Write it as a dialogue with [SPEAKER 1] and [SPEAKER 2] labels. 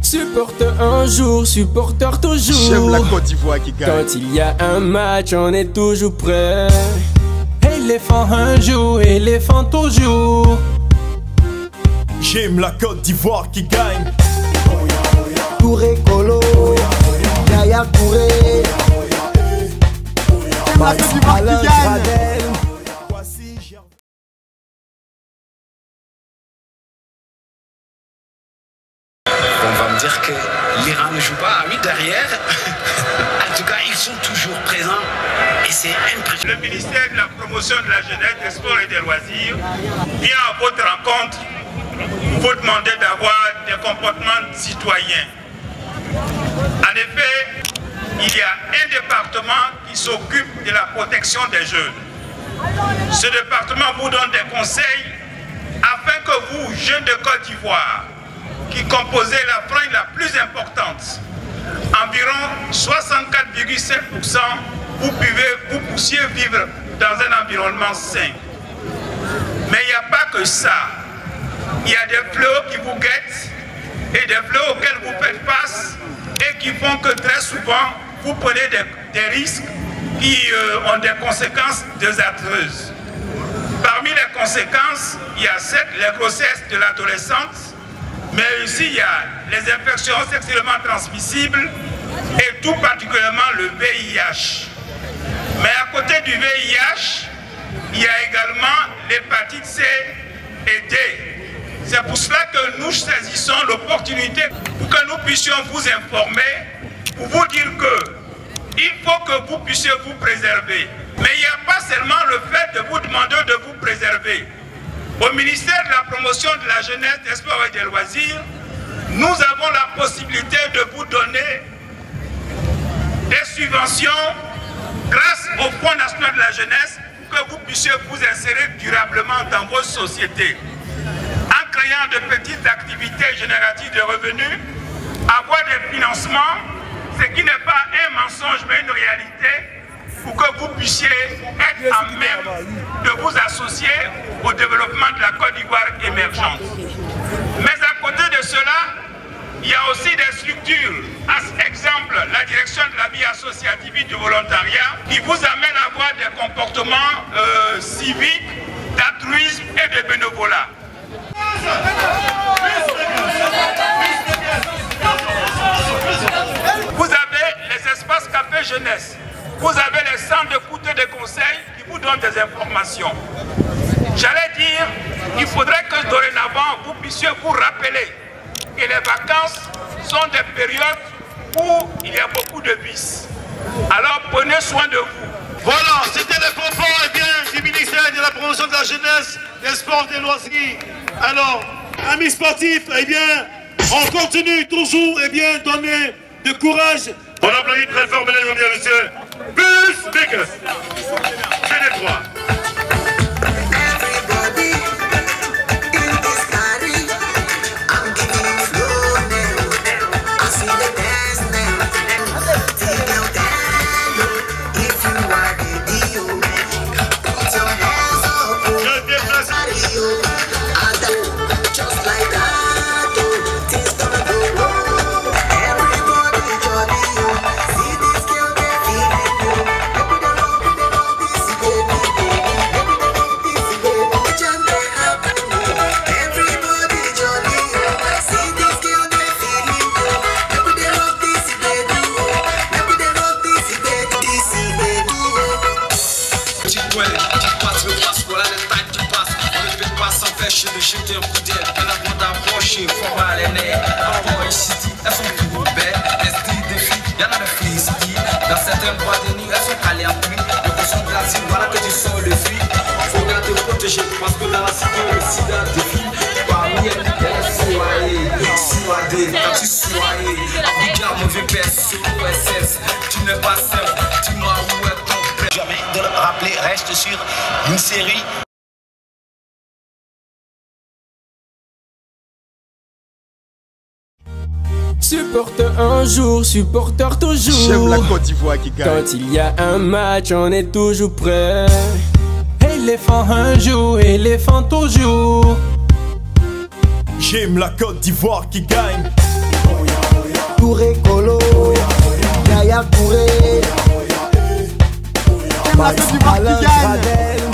[SPEAKER 1] Supporter un jour, supporter toujours.
[SPEAKER 2] J'aime la Côte d'Ivoire qui gagne.
[SPEAKER 1] Quand il y a un match, on est toujours prêt.
[SPEAKER 3] Éléphant un jour, éléphant toujours.
[SPEAKER 2] J'aime la Côte d'Ivoire qui gagne.
[SPEAKER 4] Touré Colo, Yaya Touré.
[SPEAKER 2] J'aime la Côte d'Ivoire qui gagne.
[SPEAKER 5] On va me dire que l'Iran ne joue pas à 8 derrière. En tout cas, ils sont toujours présents et c'est impressionnant.
[SPEAKER 6] Le ministère de la Promotion de la Jeunesse, des Sports et des Loisirs vient à votre rencontre pour vous demander d'avoir des comportements citoyens. En effet, il y a un département qui s'occupe de la protection des jeunes. Ce département vous donne des conseils afin que vous, jeunes de Côte d'Ivoire, qui composez la frange la plus importante, environ 64,7%, vous puissiez vivre dans un environnement sain. Mais il n'y a pas que ça. Il y a des fléaux qui vous guettent et des fléaux auxquels vous faites face et qui font que très souvent vous prenez des risques qui ont des conséquences désastreuses. Parmi les conséquences, il y a certes les grossesses de l'adolescente, mais aussi il y a les infections sexuellement transmissibles et tout particulièrement le VIH. Mais à côté du VIH, il y a également l'hépatite C et D. C'est pour cela que nous saisissons l'opportunité pour que nous puissions vous informer, pour vous dire que il faut que vous puissiez vous préserver. Mais il n'y a pas seulement le fait de vous demander de vous préserver. Au ministère de la Promotion de la Jeunesse, des Sports et des Loisirs, nous avons la possibilité de vous donner des subventions grâce au Fonds national de la jeunesse pour que vous puissiez vous insérer durablement dans vos sociétés. En créant de petites activités génératives de revenus, avoir des financements, ce qui n'est pas un mensonge mais une réalité, pour que vous puissiez être à même de vous associer au développement de la Côte d'Ivoire émergente. Mais à côté de cela, il y a aussi des structures, à exemple la direction de la vie associative et du volontariat, qui vous amène à avoir des comportements civiques, d'altruisme et de bénévolat. Vous avez les espaces café jeunesse. Vous avez les centres d'écoute et de conseils qui vous donnent des informations. J'allais dire, il faudrait que dorénavant, vous puissiez vous rappeler que les vacances sont des périodes où il y a beaucoup de vices. Alors prenez soin de vous.
[SPEAKER 7] Voilà, c'était les propos du ministère de la Promotion de la Jeunesse, des Sports et des Loisirs. Alors, amis sportifs, on continue toujours donner de courage. On applaudit très fort, mesdames et messieurs. Plus Biggest. C'est les trois.
[SPEAKER 5] De jeter un coup d'aile, elle a beau d'approcher, faut pas les nerfs. Après, ici, elles sont toutes belles, les styles des filles, y'en a des filles ici. Dans certaines boîtes de nuit, elles sont calées en pluie. Le cochon de la cime, voilà que tu sors le fruit. Faut bien te protéger, parce que dans la cité, le sida défile. Parmi elles, il y a les soirées, quand tu soirées. Regarde mauvais père, sur OSS, tu n'es pas seul, dis-moi où est ton père. Jamais de le rappeler, reste sur une série.
[SPEAKER 1] Supporter un jour, supporter toujours.
[SPEAKER 2] J'aime la Côte d'Ivoire qui gagne.
[SPEAKER 1] Quand il y a un match, on est toujours prêt.
[SPEAKER 3] Éléphant un jour, éléphant toujours.
[SPEAKER 2] J'aime la Côte d'Ivoire qui gagne.
[SPEAKER 4] Touré Colo, Yaya Touré, Alain Gradel.